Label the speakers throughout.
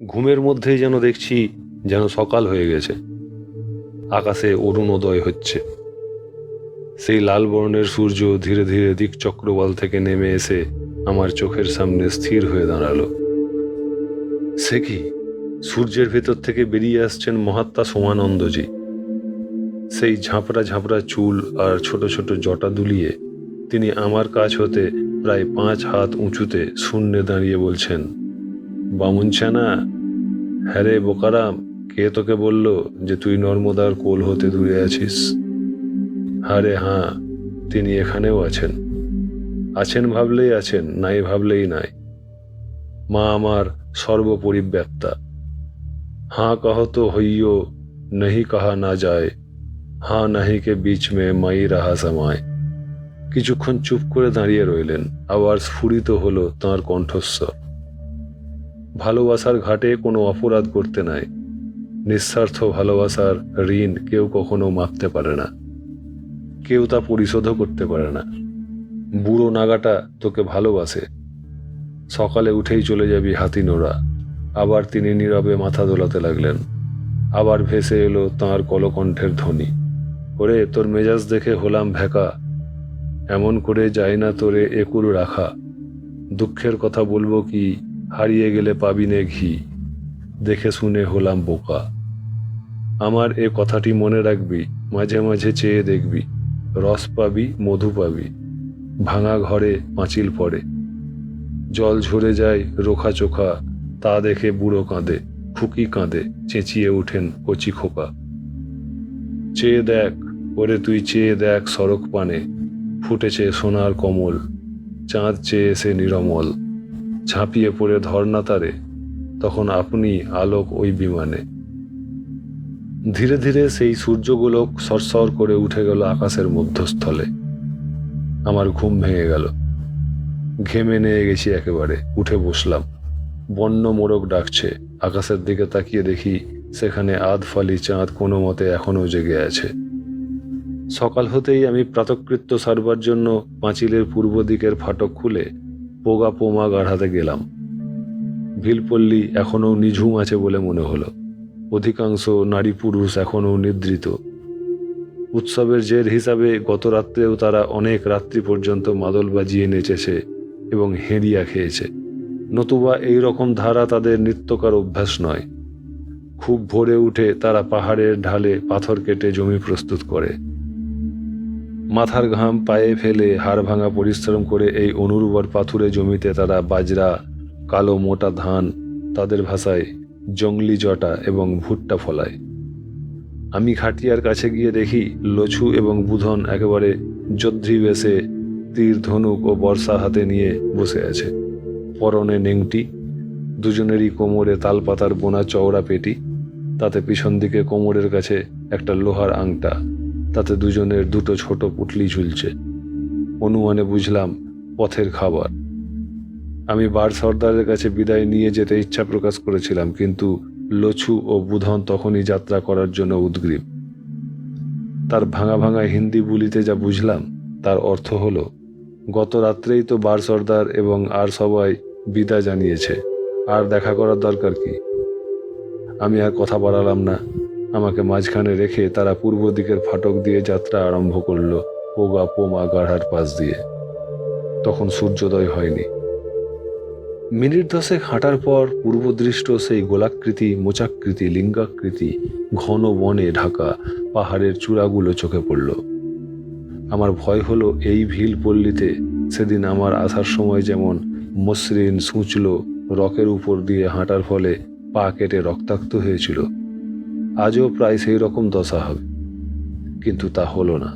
Speaker 1: ঘুমের মধ্যেই যেন দেখছি যেন সকাল হয়ে গেছে, আকাশে অরুণোদয় হচ্ছে। সেই লাল বর্ণের সূর্য ধীরে ধীরে দিকচক্রবাল থেকে নেমে এসে আমার চোখের সামনে স্থির হয়ে দাঁড়ালো। সে কি, সূর্যের ভেতর থেকে বেরিয়ে আসছেন মহাত্মা সোমানন্দজি। সেই ঝাঁপড়া ঝাঁপড়া চুল আর ছোট ছোট জটা দুলিয়ে তিনি আমার কাছ হতে প্রায় 5 হাত উঁচুতে শূন্যে দাঁড়িয়ে বলছেন, বামুনছানা, হ্যাঁ রে বোকারাম, কে তোকে বলল যে তুই নর্মদার কোল হতে দূরে আছিস? আরে হ্যাঁ, তিনি এখানেও আছেন। আছেন ভাবলেই আছেন, নাই ভাবলেই নাই। মা আমার সর্বপরিব্যাপ্তা। हाँ कहो तो হইও, नहीं कहा না যায়, हाँ नहीं के बीच में মাই রাহা समाय। কিছুক্ষণ চুপ করে দাঁড়িয়ে রইলেন, আবার স্ফুরিত হলো তাঁর কণ্ঠস্বর। ভালোবাসার ঘাটে কোনো অপরাধ করতে নাই। নিঃস্বার্থ ভালোবাসার ঋণ কেউ কখনো মাপতে পারে না, কেউ তা পরিশোধও করতে পারে না। বুড়ো নাগাটা তোকে ভালোবাসে, সকালে উঠেই চলে যাবি হাতিনোড়া। আবার তিনি নীরবে মাথা দোলাতে লাগলেন। আবার ভেসে এলো তাঁর কলকণ্ঠের ধ্বনি, ওরে তোর মেজাজ দেখে হলাম ভেকা, এমন করে যায় না তোরে একুল রাখা। দুঃখের কথা বলবো কি, হারিয়ে গেলে পাবি নে ঘি, দেখে শুনে হলাম বোকা। আমার এ কথাটি মনে রাখবি, মাঝে মাঝে চেয়ে দেখবি, রস পাবি মধু পাবি। ভাঙা ঘরে পাঁচিল পড়ে, জল ঝরে যায় রোখা চোখা, তা দেখে বুড়ো কাঁদে, খুকি কাঁদে, চেঁচিয়ে ওঠেন কচি খোকা। চেয়ে দেখ, ওরে তুই চেয়ে দেখ সড়ক পানে, ফুটেছে সোনার কমল, চাঁদ চেয়ে এসে নিরমল। ঝাঁপিয়ে পড়ে ধর্না তারে, তখন আপনি আলোক ওই বিমানে। ধীরে ধীরে সেই সূর্যগোলক সরসর করে উঠে গেল আকাশের মধ্যস্থলে। আমার ঘুম ভেঙে গেল। ঘেমে নিয়ে গেছি একেবারে, উঠে বসলাম। বন্য মোরগ ডাকছে। আকাশের দিকে তাকিয়ে দেখি সেখানে আধফালি চাঁদ কোনো মতে এখনো জেগে আছে। সকাল হতেই আমি প্রাতকৃত্য সারবার জন্য পাঁচিলের পূর্ব দিকের ফাটক খুলে পোগা পোমা গাঢ়াতে গেলাম। ভিলপল্লী এখনো নিঝুম আছে বলে মনে হলো। অধিকাংশ নারী পুরুষ এখনো নিদ্রিত। উৎসবের জের হিসাবে গত রাত্রেও তারা অনেক রাত্রি পর্যন্ত মাদল বাজিয়ে নেচেছে এবং হেঁড়িয়া খেয়েছে, নতুবা এই রকম ধারা তাদের নিত্যকার অভ্যাস নয়। খুব ভোরে উঠে তারা পাহাড়ের ঢালে পাথর কেটে জমি প্রস্তুত করে। মাথার ঘাম পায়ে ফেলে হাড় ভাঙা পরিশ্রম করে এই অনুর্বর পাথুরে জমিতে তারা বাজরা, কালো মোটা ধান, তাদের ভাষায় জংলি জটা এবং ভুট্টা ফলায়। আমি খাটিয়ার কাছে গিয়ে দেখি লছু এবং বুধন একেবারে যোদ্ধি বেশে তীর ধনুক ও বর্ষা হাতে নিয়ে বসে আছে। পরনে নেংটি, দুজনেরই কোমরে তালপাতার বোনা চওড়া পেটি, তাতে পিছন দিকে কোমরের কাছে একটা লোহার আংটা, তাতে দুজনের দুটো ছোট পুটলি ঝুলছে। অনুমানে বুঝলাম পথের খাবার। আমি বার সর্দারের কাছে বিদায় নিয়ে যেতে ইচ্ছা প্রকাশ করেছিলাম, কিন্তু লছু ও বুধন তখনই যাত্রা করার জন্য উদগ্রীব। তার ভাঙা ভাঙা হিন্দি বলিতে যা বুঝলাম তার অর্থ হলো, গত রাত্রেই তো বার সর্দার এবং আর সবাই বিদায় জানিয়েছে, আর দেখা করার দরকার কি? আমি আর কথা বাড়ালাম না। আমাকে মাঝখানে রেখে তারা পূর্ব দিকের ফাটক দিয়ে যাত্রা আরম্ভ করল, পোগা পোমা গাঢ়ার পাশ দিয়ে। তখন সূর্যোদয় হয়নি। মিনিট 10 হাঁটার পর পূর্বদৃষ্ট সেই গোলাকৃতি, মোচাকৃতি, লিঙ্গাকৃতি ঘন বনে ঢাকা পাহাড়ের চূড়াগুলো চোখে পড়ল। আমার ভয় হলো এই ভিল পল্লীতে সেদিন আমার আসার সময় যেমন মসৃণ সূচলো রকের উপর দিয়ে হাঁটার ফলে পা কেটে রক্তাক্ত হয়েছিল, আজও প্রায় সেই রকম দশা হবে। কিন্তু তা হলো না।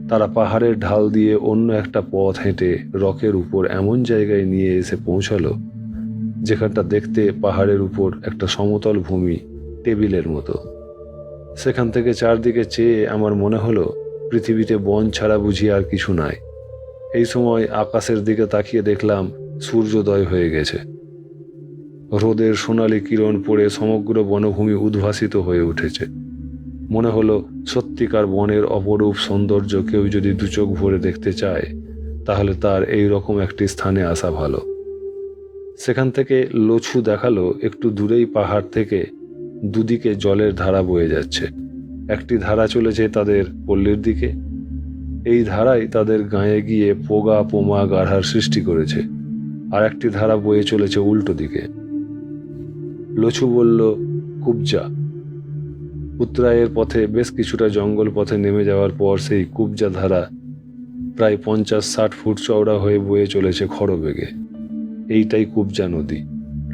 Speaker 1: তারা পাহাড়ের ঢাল দিয়ে অন্য একটা পথ হেঁটে রকের উপর এমন জায়গায় নিয়ে এসে পৌঁছালো যেখানটা দেখতে পাহাড়ের উপর একটা সমতল ভূমি, টেবিলের মতো। সেখান থেকে চারদিকে চেয়ে আমার মনে হলো পৃথিবীতে বন ছাড়া বুঝি আর কিছু নাই। এই সময় আকাশের দিকে তাকিয়ে দেখলাম সূর্যোদয় হয়ে গেছে। রোদের সোনালি কিরণ পড়ে সমগ্র বনভূমি উদ্ভাসিত হয়ে উঠেছে। মনে হলো সত্যিকার বনের অপরূপ সৌন্দর্য কেউ যদি দুচোখ ভরে দেখতে চায়, তাহলে তার এই রকম একটি স্থানে আসা ভালো। সেখান থেকে লছু দেখালো একটু দূরেই পাহাড় থেকে দুদিকে জলের ধারা বয়ে যাচ্ছে। একটি ধারা চলেছে তাদের পল্লীর দিকে। এই ধারাই তাদের গায়ে গিয়ে পোগা পোমা গাঢ়ার সৃষ্টি করেছে। আর একটি ধারা বয়ে চলেছে উল্টো দিকে। লছু বলল, কুবজা। উত্তরায়ের পথে বেশ কিছুটা জঙ্গল পথে নেমে যাওয়ার পর সেই কুবজা ধারা প্রায় 50-60 ফুট চওড়া হয়ে বয়ে চলেছে খড়বেগে। এইটাই কুবজা নদী।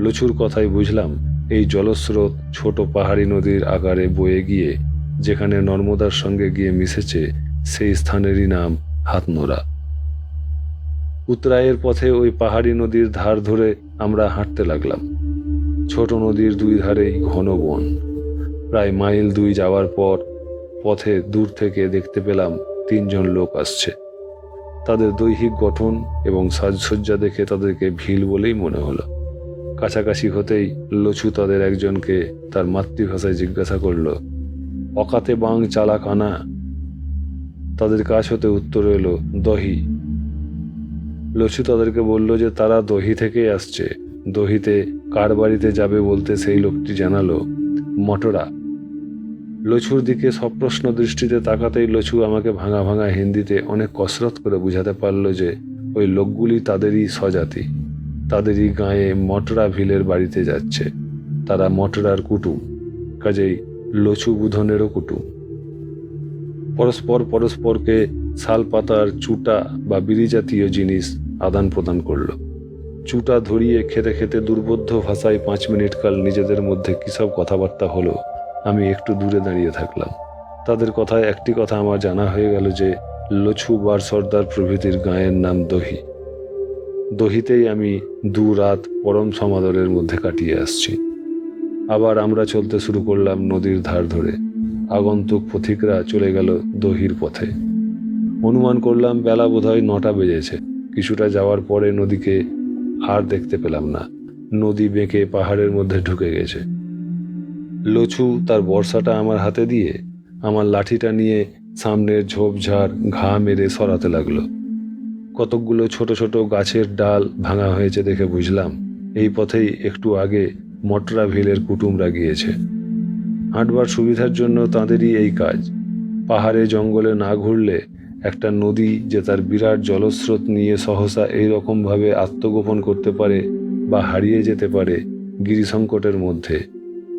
Speaker 1: লছুর কথাই বুঝলাম এই জলস্রোত ছোট পাহাড়ি নদীর আকারে বয়ে গিয়ে যেখানে নর্মদার সঙ্গে গিয়ে মিশেছে সেই স্থানেরই নাম হাতনোরা। উত্তরায়ের পথে ওই পাহাড়ি নদীর ধার ধরে আমরা হাঁটতে লাগলাম। ছোট নদীর দুই ধারেই ঘন বন। প্রায় মাইল 2 যাওয়ার পর পথে দূর থেকে দেখতে পেলাম 3 জন লোক আসছে। তাদের দৈহিক গঠন এবং সাজসজ্জা দেখে তাদেরকে ভিল বলেই মনে হলো। কাছাকাছি হতেই লছু তাদের একজনকে তার মাতৃভাষায় জিজ্ঞাসা করল, অকাতে বাং চালাক আনা? তাদের কাছ হতে উত্তর এলো, দহি। লছু তাদেরকে বলল যে তারা দহি থেকে আসছে। দহিতে কার বাড়িতে যাবে বলতে সেই লোকটি জানালো, মটরা। লছুর দিকে সপ্রশ্ন দৃষ্টিতে তাকাতেই লছু আমাকে ভাঙা ভাঙা হিন্দিতে অনেক কসরত করে বুঝাতে পারল যে ওই লোকগুলি তাদেরই স্বজাতি, তাদেরই গায়ে মটরা ভিলের বাড়িতে যাচ্ছে। তারা মটরার কুটুম, কাজেই লছু বুধনেরও কুটুম। পরস্পরকে শাল পাতার চুটা বা বিড়ি জাতীয় জিনিস আদান প্রদান করল। চুটা ধরিয়ে খেতে খেতে দুর্বোধ্য ভাষায় 5 মিনিট কাল নিজেদের মধ্যে কিসব কথাবার্তা হলো। আমি একটু দূরে দাঁড়িয়ে থাকলাম। তাদের কথায় একটি কথা আমার জানা হয়ে গেল যে লছু বার সর্দার প্রভৃতির গায়ের নাম দহি। দহিতেই আমি 2 রাত পরম সমাদরের মধ্যে কাটিয়ে আসছি। আবার আমরা চলতে শুরু করলাম নদীর ধার ধরে। আগন্তুক পথিকরা চলে গেল দহির পথে। অনুমান করলাম বেলা বোধহয় 9টা বেজেছে। কিছুটা যাওয়ার পরে নদীকে আর দেখতে পেলাম না। নদী বেঁকে পাহাড়ের মধ্যে ঢুকে গেছে। লছু তার বর্ষাটা আমার হাতে দিয়ে আমার লাঠিটা নিয়ে সামনের ঝোপঝাড় ঘা মেরে সরাতে লাগলো। কতকগুলো ছোট ছোট গাছের ডাল ভাঙা হয়েছে দেখে বুঝলাম এই পথেই একটু আগে মটরা ভিলের কুটুমরা গিয়েছে। হাঁটবার সুবিধার জন্য তাঁদেরই এই কাজ। পাহাড়ে জঙ্গলে না ঘুরলে একটা নদী যে তার বিরাট জলস্রোত নিয়ে সহসা এইরকমভাবে আত্মগোপন করতে পারে বা হারিয়ে যেতে পারে গিরিসংকটের মধ্যে,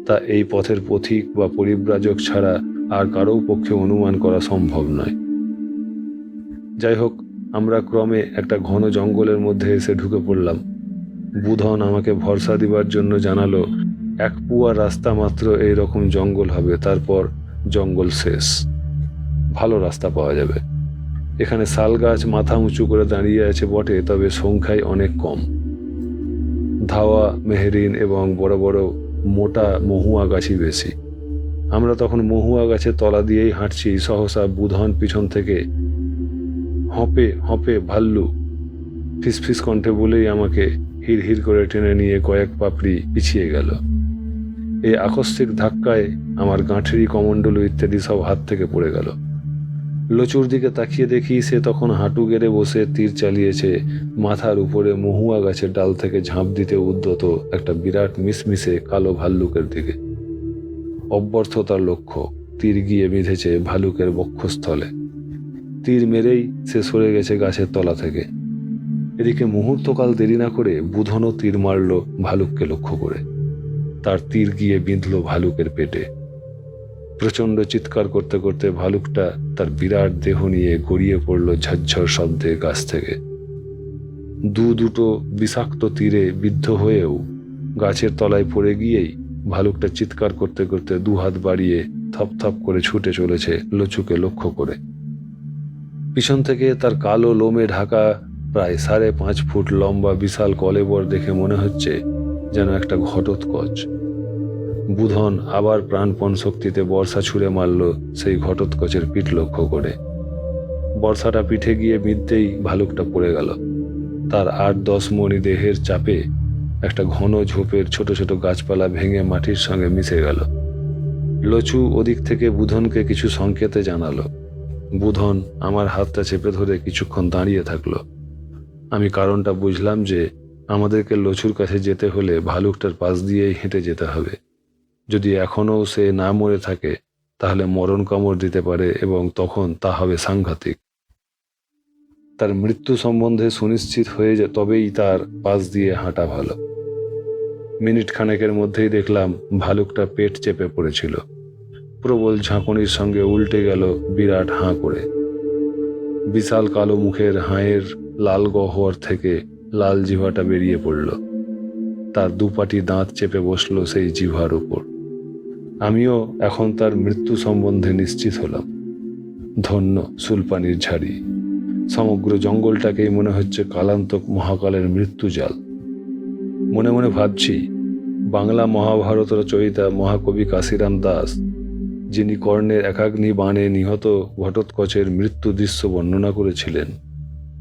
Speaker 1: তা এই পথের পথিক বা পরিব্রাজক ছাড়া আর কারও পক্ষে অনুমান করা সম্ভব নয়। যাই হোক, আমরা ক্রমে একটা ঘন জঙ্গলের মধ্যে এসে ঢুকে পড়লাম। বুধন আমাকে ভরসা দিবার জন্য জানালো 1 পুয়া রাস্তা মাত্র এইরকম জঙ্গল হবে, তারপর জঙ্গল শেষ, ভালো রাস্তা পাওয়া যাবে। এখানে শাল গাছ মাথা উঁচু করে দাঁড়িয়ে আছে বটে, তবে সংখ্যায় অনেক কম। ধাওয়া, মেহেরিন এবং বড় বড় মোটা মহুয়া গাছই বেশি। আমরা তখন মহুয়া গাছের তলা দিয়েই হাঁটছি। সহসা বুধন পিছন থেকে হপে হপে ভাল্লু ফিসফিস কণ্ঠে বলেই আমাকে হির হির করে টেনে নিয়ে কয়েক পাপড়ি পিছিয়ে গেল। এই আকস্মিক ধাক্কায় আমার গাঁঠরি, কমণ্ডলু ইত্যাদি সব হাত থেকে পড়ে গেল। লচুর দিকে তাকিয়ে দেখি সে তখন হাঁটু গেড়ে বসে তীর চালিয়েছে মাথার উপরে মহুয়া গাছের ডাল থেকে ঝাঁপ দিতে উদ্যত একটা বিরাট মিসমিসে কালো ভাল্লুকের দিকে। অব্যর্থ তার লক্ষ্য, তীর গিয়ে বিঁধেছে ভালুকের বক্ষস্থলে। তীর মেরেই সে সরে গেছে গাছের তলা থেকে। এদিকে মুহূর্তকাল দেরি না করে বুধনও তীর মারল ভালুককে লক্ষ্য করে। তার তীর গিয়ে বিঁধল ভালুকের পেটে। প্রচণ্ড চিৎকার করতে করতে ভালুকটা তার বিরাট দেহ নিয়ে গড়িয়ে পড়ল ঝরঝর শব্দে গাছ থেকে। দুটো বিষাক্ত তীরে বিদ্ধ হয়েও গাছের তলায় পড়ে গিয়েই ভালুকটা চিৎকার করতে করতে 2 হাত বাড়িয়ে থপথপ করে ছুটে চলেছে লচুকে লক্ষ্য করে। পিছন থেকে তার কালো লোমে ঢাকা প্রায় 5.5 ফুট লম্বা বিশাল কলেবর দেখে মনে হচ্ছে যেন একটা ঘটোৎকচ। বুধন আবার প্রাণপণ শক্তিতে বর্ষা ছুঁড়ে মারল সেই ঘটোৎকচের পিঠ লক্ষ্য করে। বর্ষাটা পিঠে গিয়ে বিঁধতেই ভালুকটা পড়ে গেল। তার 8-10 মণি দেহের চাপে একটা ঘন ঝোপের ছোট ছোট গাছপালা ভেঙে মাটির সঙ্গে মিশে গেল। লচু ওদিক থেকে বুধনকে কিছু সংকেতে জানালো। বুধন আমার হাতটা চেপে ধরে কিছুক্ষণ দাঁড়িয়ে থাকলো। আমি কারণটা বুঝলাম যে আমাদেরকে লছুর কাছে যেতে হলে ভালুকটার পাশ দিয়েই হেঁটে যেতে হবে। যদি এখনও সে না মরে থাকে তাহলে মরণ কামড় দিতে পারে এবং তখন তা হবে সাংঘাতিক। তার মৃত্যু সম্বন্ধে সুনিশ্চিত হয়ে তবেই তার পাশ দিয়ে হাঁটা ভালো। মিনিট খানেকের মধ্যেই দেখলাম ভালুকটা পেট চেপে পড়েছিল। প্রবল ঝাঁকুনির সঙ্গে উল্টে গেল বিরাট হাঁ করে। বিশাল কালো মুখের হাঁয়ের লাল গহ্বর থেকে লাল জিহ্বাটা বেরিয়ে পড়ল। তার দুপাটি দাঁত চেপে বসল সেই জিহ্বার উপর। আমিও এখন তার মৃত্যু সম্বন্ধে নিশ্চিত হলাম। ধন্য সুলপানির ঝাড়ি। সমগ্র জঙ্গলটাকেই মনে হচ্ছে কালান্তক মহাকালের মৃত্যুজাল। মনে মনে ভাবছি, বাংলা মহাভারত রচয়িতা মহাকবি কাশিরাম দাস, যিনি কর্ণের একাগ্নি বাণে নিহত ঘটোৎকচের মৃত্যু দৃশ্য বর্ণনা করেছিলেন,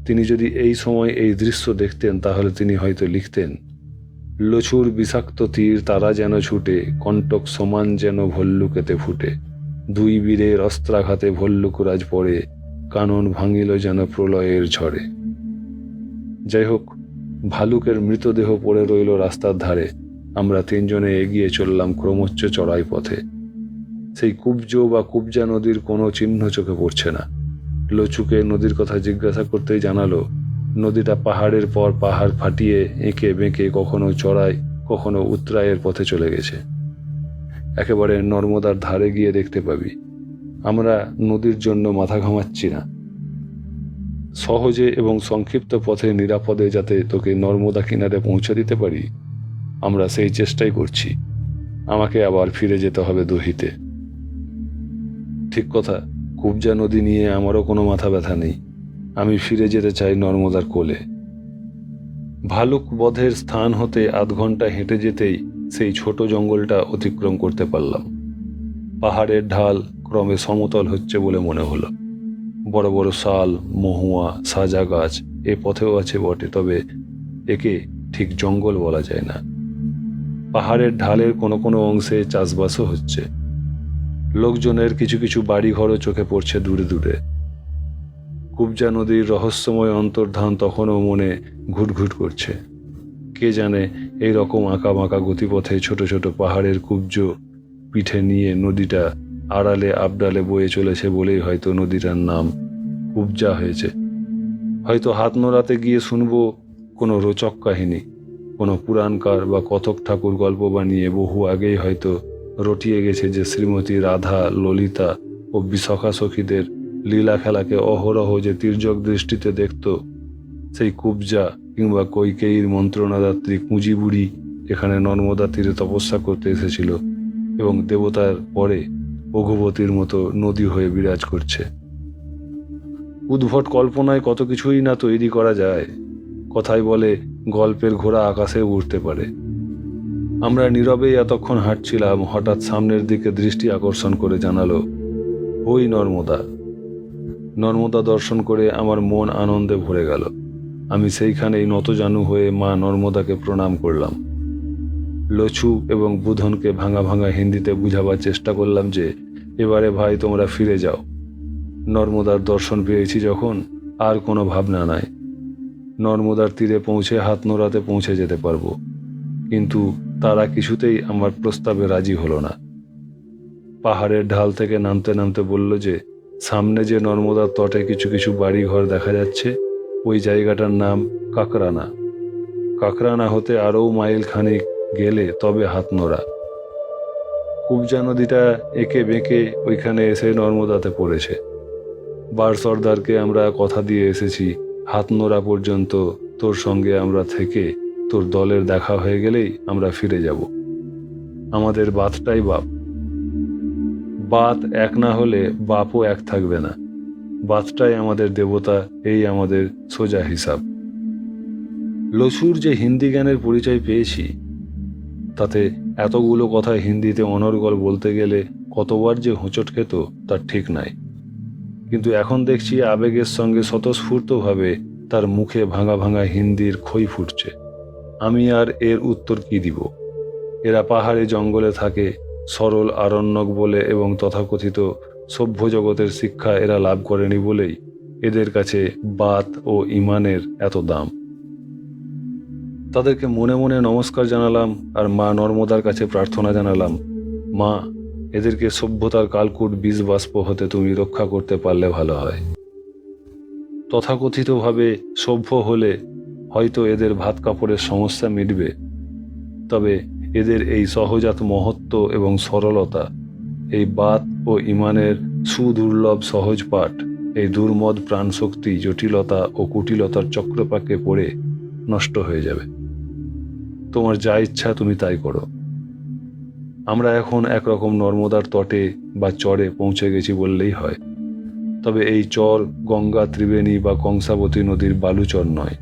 Speaker 1: তিনি যদি এই সময় এই দৃশ্য দেখতেন তাহলে তিনি হয়তো লিখতেন, লছুর বিষাক্ত তীর তারা যেন ছুটে, কণ্টক সমান যেন ভল্লুকেতে ফুটে, দুই বীরের অস্ত্রাঘাতে ভল্লুকরাজ পড়ে, কানন ভাঙিল যেন প্রলয়ের ঝড়ে। যাই হোক, ভালুকের মৃতদেহ পড়ে রইল রাস্তার ধারে। আমরা তিনজনে এগিয়ে চললাম ক্রমোচ্চ চড়াই পথে। সেই কুব্জ বা কুব্জা নদীর কোনো চিহ্ন চোখে পড়ছে না। লচুকে নদীর কথা জিজ্ঞাসা করতেই জানালো, নদীটা পাহাড়ের পর পাহাড় ফাটিয়ে এঁকে বেঁকে কখনো চড়াই কখনো উত্তরায়ের পথে চলে গেছে। একেবারে নর্মদার ধারে গিয়ে দেখতে পাবি। আমরা নদীর জন্য মাথা ঘামাচ্ছি না। সহজে এবং সংক্ষিপ্ত পথে নিরাপদে যাতে তোকে নর্মদা কিনারে পৌঁছে দিতে পারি, আমরা সেই চেষ্টাই করছি। আমাকে আবার ফিরে যেতে হবে দহিতে। ঠিক কথা, কুব্জা নদী নিয়ে আমারও কোনো মাথা ব্যথা নেই। আমি ফিরে যেতে চাই নর্মদার কোলে। ভালুক বধের স্থান হতে আধ ঘন্টা হেঁটে যেতেই সেই ছোট জঙ্গলটা অতিক্রম করতে পারলাম। পাহাড়ের ঢাল ক্রমে সমতল হচ্ছে বলে মনে হলো। বড় বড় শাল, মহুয়া, সাজা গাছ এ পথেও আছে বটে, তবে একে ঠিক জঙ্গল বলা যায় না। পাহাড়ের ঢালের কোনো কোনো অংশে চাষবাসও হচ্ছে। লোকজনের কিছু কিছু বাড়িঘরও চোখে পড়ছে দূরে দূরে। কুব্জা নদীর রহস্যময় অন্তর্ধান তখনও মনে ঘুটঘুট করছে। কে জানে, এই রকম আঁকা বাঁকা গতিপথে ছোট ছোট পাহাড়ের কুব্জ পিঠে নিয়ে নদীটা আড়ালে আবডালে বয়ে চলেছে বলেই হয়তো নদীটার নাম কুব্জা হয়েছে। হয়তো হাত নোড়াতে গিয়ে শুনবো কোনো রোচক কাহিনী, কোনো পুরাণকার বা কথক ঠাকুর গল্প বানিয়ে বহু আগেই হয়তো রটিয়ে গেছে যে শ্রীমতী রাধা, ললিতা ও বিশাখা সখীদের লীলা খেলাকে অহরহ যে তির্যক দৃষ্টিতে দেখত, সেই কুব্জা কিংবা কৈকেয়ীর মন্ত্রণাদাত্রী কুঁজি বুড়ি এখানে নর্মদা তীরে তপস্যা করতে এসেছিল এবং দেবতার পরে রঘুবতীর মতো নদী হয়ে বিরাজ করছে। উদ্ভট কল্পনায় কত কিছুই না তৈরি করা যায়। কথাই বলে, গল্পের ঘোড়া আকাশে উড়তে পারে। আমরা নীরবেই এতক্ষণ হাঁটছিলাম। হঠাৎ সামনের দিকে দৃষ্টি আকর্ষণ করে জানালো, ওই নর্মদা। নর্মদা দর্শন করে আমার মন আনন্দে ভরে গেল। আমি সেইখানেই নতজানু হয়ে মা নর্মদাকে প্রণাম করলাম। লছু এবং বুধনকে ভাঙা ভাঙা হিন্দিতে বুঝাবার চেষ্টা করলাম যে, এবারে ভাই তোমরা ফিরে যাও। নর্মদার দর্শন পেয়েছি যখন, আর কোনো ভাবনা নাই। নর্মদার তীরে পৌঁছে হাত নোড়াতে পৌঁছে যেতে পারবো। কিন্তু তারা কিছুতেই আমার প্রস্তাবে রাজি হলো না। পাহাড়ের ঢাল থেকে নামতে নামতে বলল যে, সামনে যে নর্মদার তটে কিছু কিছু বাড়ি ঘর দেখা যাচ্ছে, ওই জায়গাটার নাম কাকরানা। কাকরানা হতে আরও মাইল খানিক গেলে তবে হাতনোড়া। কুব্জা নদীটা এঁকে বেঁকে ওইখানে এসে নর্মদাতে পড়েছে। বার সর্দারকে আমরা কথা দিয়ে এসেছি, হাতনোড়া পর্যন্ত তোর সঙ্গে আমরা থেকে তোর দলের দেখা হয়ে গেলেই আমরা ফিরে যাব। আমাদের বাতটাই বাপ। বাত এক না হলে বাপও এক থাকবে না। বাতটাই আমাদের দেবতা, এই আমাদের সোজা হিসাব। লছুর যে হিন্দি জ্ঞানের পরিচয় পেয়েছি, তাতে এতগুলো কথা হিন্দিতে অনর্গল বলতে গেলে কতবার যে হোঁচট খেত তার ঠিক নাই। কিন্তু এখন দেখছি আবেগের সঙ্গে স্বতঃস্ফূর্তভাবে তার মুখে ভাঙা ভাঙা হিন্দির খই ফুটছে। আমি আর এর উত্তর কি দিব? এরা পাহাড়ে জঙ্গলে থাকে, সরল আরণ্যক বলে এবং তথাকথিত সভ্য জগতের শিক্ষা এরা লাভ করেনি বলেই এদের কাছে বাত ও ইমানের এত দাম। তাদেরকে মনে মনে নমস্কার জানালাম আর মা নর্মদার কাছে প্রার্থনা জানালাম, মা, এদেরকে সভ্যতার কালকূট বীজ বাষ্প হতে তুমি রক্ষা করতে পারলে ভালো হয়। তথাকথিতভাবে সভ্য হলে হয়তো এদের ভাত কাপড়ের সমস্যা মিটবে, তবে এদের এই সহজাত মহত্ব এবং সরলতা, এই বাত ও ইমানের সুদুর্লভ সহজ পাঠ, এই দুর্মদ প্রাণশক্তি জটিলতা ও কুটিলতার চক্রপাকে পড়ে নষ্ট হয়ে যাবে। তোমার যা ইচ্ছা তুমি তাই করো। আমরা এখন একরকম নর্মদার তটে বা চরে পৌঁছে গেছি বললেই হয়। তবে এই চর গঙ্গা, ত্রিবেণী বা কংসাবতী নদীর বালুচর নয়।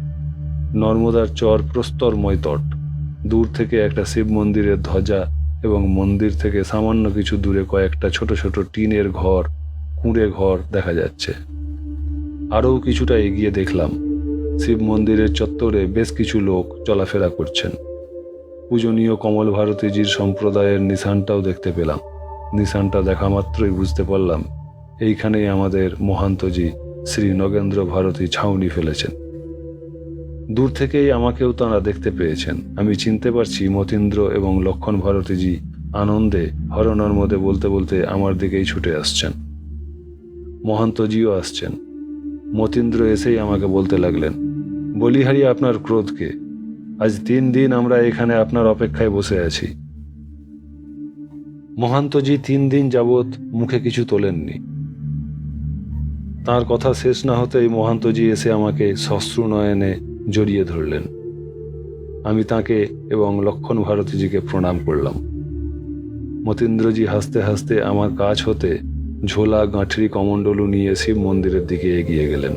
Speaker 1: নর্মদার চর প্রস্তরময় তট। দূর থেকে একটা শিব মন্দিরের ধ্বজা এবং মন্দির থেকে সামান্য কিছু দূরে কয়েকটা ছোট ছোট টিনের ঘর, কুঁড়ে ঘর দেখা যাচ্ছে। আরও কিছুটা এগিয়ে দেখলাম শিব মন্দিরের চত্বরে বেশ কিছু লোক চলাফেরা করছেন। পূজনীয় কমল ভারতীজির সম্প্রদায়ের নিশানটাও দেখতে পেলাম। নিশানটা দেখা মাত্রই বুঝতে পারলাম এইখানেই আমাদের মহান্তজি শ্রী নগেন্দ্র ভারতী ছাউনি ফেলেছেন। দূর থেকেই আমাকেও তাঁরা দেখতে পেয়েছেন। আমি চিনতে পারছি মতীন্দ্র এবং লক্ষণ ভারতীজি আনন্দে হরনর্মদে বলতে বলতে আমার দিকেই ছুটে আসছেন। মহান্তজিও আসছেন। মতীন্দ্র এসেই আমাকে বলতে লাগলেন, বলিহারি আপনার ক্রোধকে, আজ 3 দিন আমরা এখানে আপনার অপেক্ষায় বসে আছি। মহান্তজি 3 দিন যাবৎ মুখে কিছু তোলেননি। তাঁর কথা শেষ না হতেই মহান্তজি এসে আমাকে সশ্রু নয়নে জড়িয়ে ধরলেন। আমি তাঁকে এবং লক্ষণ ভারতীজিকে প্রণাম করলাম। মতীন্দ্রজি হাসতে হাসতে আমার কাছ হতে ঝোলা গাঁঠরি কমণ্ডলু নিয়ে শিব মন্দিরের দিকে এগিয়ে গেলেন।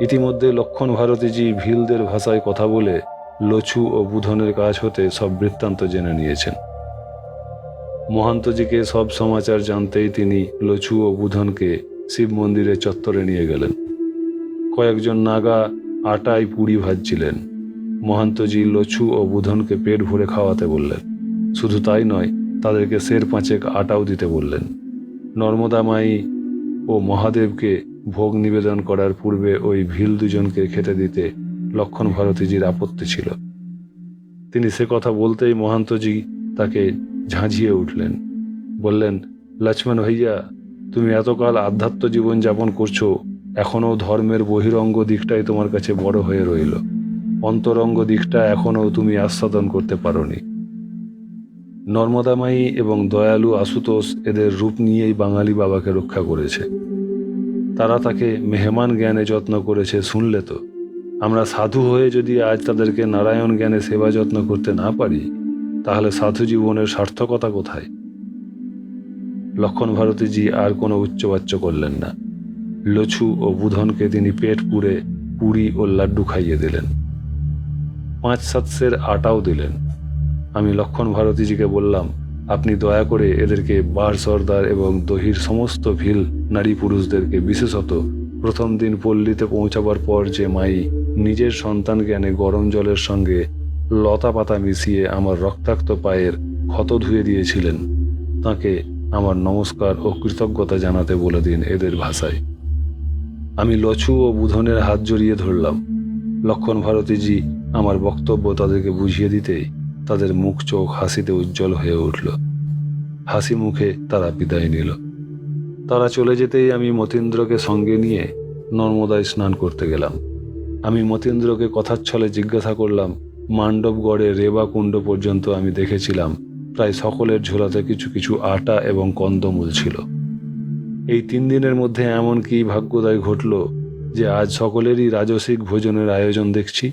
Speaker 1: ইতিমধ্যে লক্ষণ ভারতীজি ভিলদের ভাষায় কথা বলে লছু ও বুধনের কাছ হতে সব বৃত্তান্ত জেনে নিয়েছেন। মহান্তজিকে সব সমাচার জানতেই তিনি লছু ও বুধনকে শিব মন্দিরের চত্বরে নিয়ে গেলেন। কয়েকজন নাগা আটায় পুরি ভাজছিলেন। মহান্তজি লছু ও বুধনকে পেট ভরে খাওয়াতে বললেন। শুধু তাই নয়, তাদেরকে সের 5 আটাও দিতে বললেন। নর্মদা মাই ও মহাদেবকে ভোগ নিবেদন করার পূর্বে ওই ভিল দুজনকে খেতে দিতে লক্ষণ ভারতীজির আপত্তি ছিল। তিনি সে কথা বলতেই মহান্তজি তাকে ঝাঁঝিয়ে উঠলেন। বললেন, লক্ষ্মণ ভাইয়া, তুমি এতকাল আধ্যাত্ম জীবন যাপন করছো, এখনও ধর্মের বহিরঙ্গ দিকটাই তোমার কাছে বড় হয়ে রইল। অন্তরঙ্গ দিকটা এখনও তুমি আস্বাদন করতে পারোনি। নর্মদামায়ী এবং দয়ালু আশুতোষ এদের রূপ নিয়েই বাঙালি বাবাকে রক্ষা করেছে। তারা তাকে মেহমান জ্ঞানে যত্ন করেছে শুনলে তো। আমরা সাধু হয়ে যদি আজ তাদেরকে নারায়ণ জ্ঞানে সেবা যত্ন করতে না পারি, তাহলে সাধু জীবনের সার্থকতা কোথায়? লক্ষণ ভারতীজি আর কোনো উচ্চবাচ্য করলেন না। লছু ও বুধনকে তিনি পেট পুড়ে পুরি ও লাড্ডু খাইয়ে দিলেন। 5-7 সের আটাও দিলেন। আমি লক্ষণ ভারতীজিকে বললাম, আপনি দয়া করে এদেরকে বার সর্দার এবং দহির সমস্ত ভিল নারী পুরুষদেরকে, বিশেষত প্রথম দিন পল্লীতে পৌঁছাবার পর যে মাই নিজের সন্তান জ্ঞানে গরম জলের সঙ্গে লতা পাতা মিশিয়ে আমার রক্তাক্ত পায়ের ক্ষত ধুয়ে দিয়েছিলেন, তাকে আমার নমস্কার ও কৃতজ্ঞতা জানাতে বলে দিন এদের ভাষায়। আমি লছু ও বুধনের হাত জড়িয়ে ধরলাম। লক্ষণ ভারতীজি আমার বক্তব্য তাদেরকে বুঝিয়ে দিতেই তাদের মুখ চোখ হাসিতে উজ্জ্বল হয়ে উঠল। হাসি মুখে তারা বিদায় নিল। তারা চলে যেতেই আমি মতীন্দ্রকে সঙ্গে নিয়ে নর্মদায় স্নান করতে গেলাম। আমি মতীন্দ্রকে কথার ছলে জিজ্ঞাসা করলাম, মান্ডবগড়ে রেবা কুণ্ড পর্যন্ত আমি দেখেছিলাম প্রায় সকলের ঝোলাতে কিছু কিছু আটা এবং কন্দমূল ছিল। এই 3 দিনের মধ্যে এমন কি ভাগ্যোদয় ঘটল যে আজ সকলেরই রাজসিক ভোজনের আয়োজন দেখছি?